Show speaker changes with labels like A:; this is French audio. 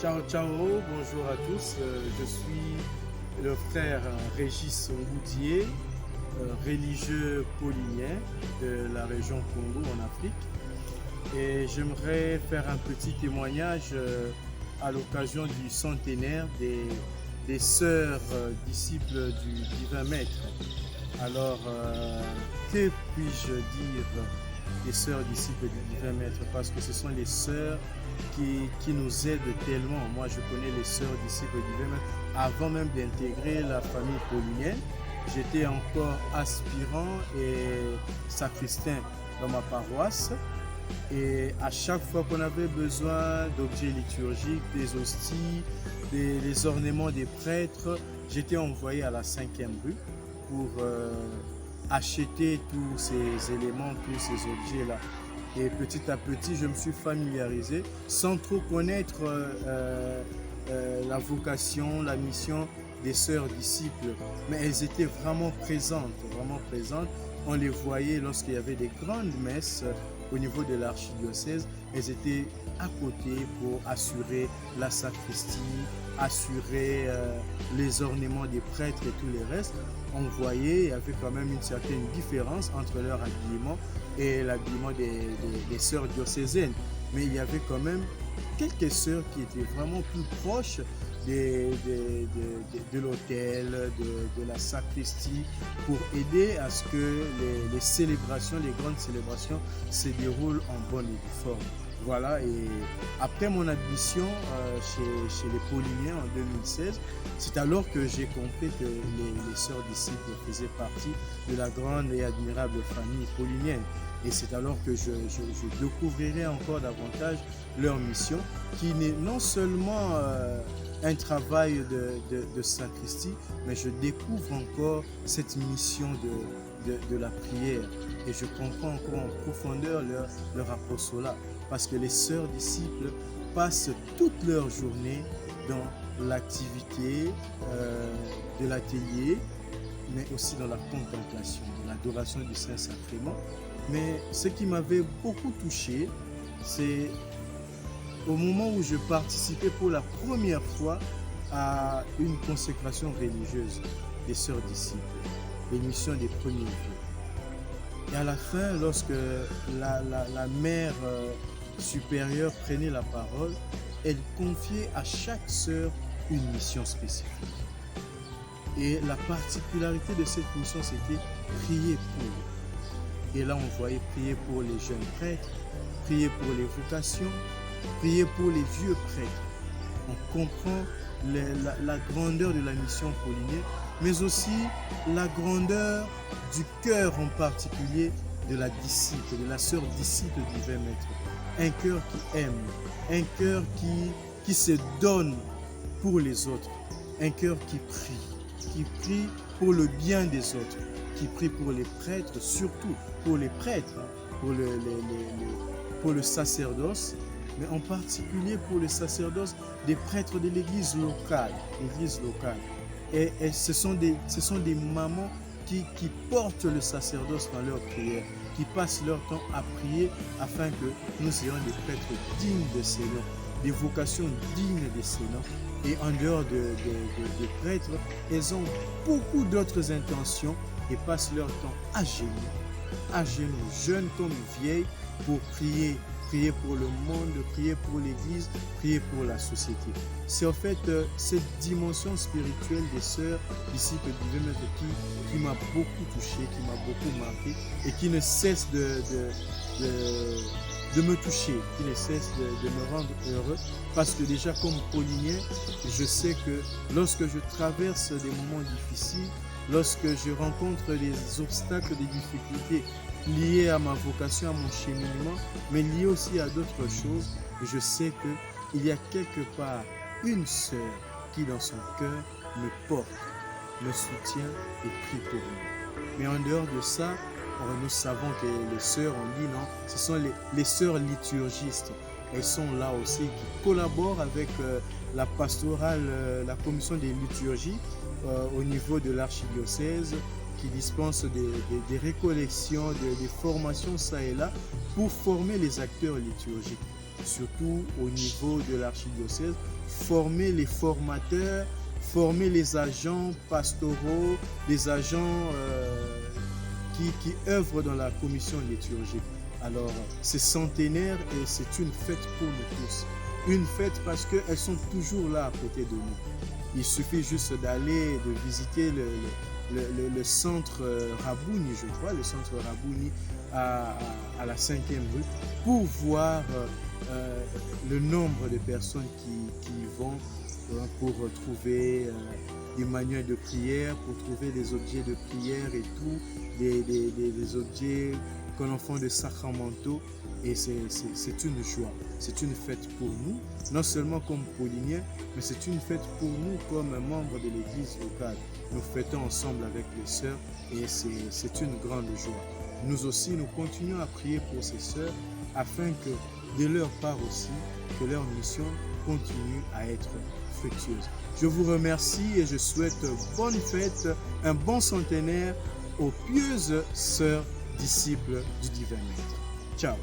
A: Ciao, ciao, bonjour à tous. Je suis le frère Régis Ngoudié, religieux paulinien de la région Congo en Afrique. Et j'aimerais faire un petit témoignage à l'occasion du centenaire des sœurs disciples du Divin Maître. Alors, que puis-je dire des sœurs disciples du Divin Maître? Parce que ce sont les sœurs qui nous aident tellement. Moi, je connais les sœurs disciples du Divin Maître avant même d'intégrer la famille paulinienne. J'étais encore aspirant et sacristain dans ma paroisse. Et à chaque fois qu'on avait besoin d'objets liturgiques, des hosties, des ornements des prêtres, j'étais envoyé à la 5e rue pour acheter tous ces éléments, tous ces objets-là. Et petit à petit, je me suis familiarisé sans trop connaître la vocation, la mission des sœurs disciples. Mais elles étaient vraiment présentes, vraiment présentes. On les voyait lorsqu'il y avait des grandes messes au niveau de l'archidiocèse. Elles étaient à côté pour assurer la sacristie, assurer les ornements des prêtres et tous les restes. On voyait, il y avait quand même une certaine différence entre leur habillement et l'habillement des sœurs diocésaines. Mais il y avait quand même quelques sœurs qui étaient vraiment plus proches de l'autel, de la sacristie, pour aider à ce que les célébrations, les grandes célébrations se déroulent en bonne et due forme. Voilà, et après mon admission chez les Pauliniens en 2016, c'est alors que j'ai compris que les sœurs disciples faisaient partie de la grande et admirable famille paulinienne. Et c'est alors que je découvrirai encore davantage leur mission, qui n'est non seulement un travail de sacristie, mais je découvre encore cette mission de la prière. Et je comprends encore en profondeur leur apostolat. Parce que les sœurs disciples passent toute leur journée dans l'activité de l'atelier, mais aussi dans la contemplation, dans l'adoration du Saint-Sacrement. Mais ce qui m'avait beaucoup touché, c'est au moment où je participais pour la première fois à une consécration religieuse des sœurs disciples, l'émission des premiers vœux. Et à la fin, lorsque la mère supérieure prenait la parole, elle confiait à chaque sœur une mission spécifique. Et la particularité de cette mission, c'était prier pour. Et là, on voyait prier pour les jeunes prêtres, prier pour les vocations, prier pour les vieux prêtres. On comprend la grandeur de la mission paulinienne, mais aussi la grandeur du cœur en particulier de la disciple, de la sœur disciple du Divin Maître. Un cœur qui aime, un cœur qui se donne pour les autres, un cœur qui prie pour le bien des autres, qui prie pour les prêtres, surtout pour les prêtres, pour le sacerdoce, mais en particulier pour le sacerdoce des prêtres de l'église locale. Et ce sont des mamans qui portent le sacerdoce dans leur prière, qui passent leur temps à prier afin que nous ayons des prêtres dignes de ces noms, des vocations dignes de ces noms. Et en dehors des prêtres, elles ont beaucoup d'autres intentions et passent leur temps à genoux, jeunes comme vieilles, pour prier pour le monde, prier pour l'Église, prier pour la société. C'est en fait cette dimension spirituelle des sœurs disciples du Divin Maître qui m'a beaucoup touché, qui m'a beaucoup marqué et qui ne cesse de me toucher, qui ne cesse de me rendre heureux, parce que déjà comme paulinien, je sais que lorsque je traverse des moments difficiles, lorsque je rencontre des obstacles, des difficultés liées à ma vocation, à mon cheminement, mais liées aussi à d'autres choses, je sais qu'il y a quelque part une sœur qui dans son cœur me porte, me soutient et prie pour moi. Mais en dehors de ça, nous savons que les sœurs, on dit non, ce sont les sœurs liturgistes. Elles sont là aussi, qui collaborent avec la pastorale, la commission des liturgies au niveau de l'archidiocèse, qui dispense des récollections, des formations ça et là, pour former les acteurs liturgiques. surtout au niveau de l'archidiocèse, former les formateurs, former les agents pastoraux, les agents qui œuvrent dans la commission liturgique. Alors, c'est centenaire et c'est une fête pour nous tous. Une fête parce qu'elles sont toujours là à côté de nous. Il suffit juste d'aller, de visiter le centre Rabouni, je crois, le centre Rabouni à la 5e rue, pour voir le nombre de personnes qui y vont pour trouver des manuels de prière, pour trouver des objets de prière et tout, des objets que l'on fait de sacramentaux. Et c'est une joie, c'est une fête pour nous, non seulement comme Pauliniens, mais c'est une fête pour nous comme membres de l'église locale. Nous fêtons ensemble avec les sœurs et c'est une grande joie. Nous aussi, nous continuons à prier pour ces sœurs afin que de leur part aussi, que leur mission continue à être fructueuse. Je vous remercie et je souhaite bonne fête, un bon centenaire aux pieuses sœurs disciples du divin Maître. Ciao.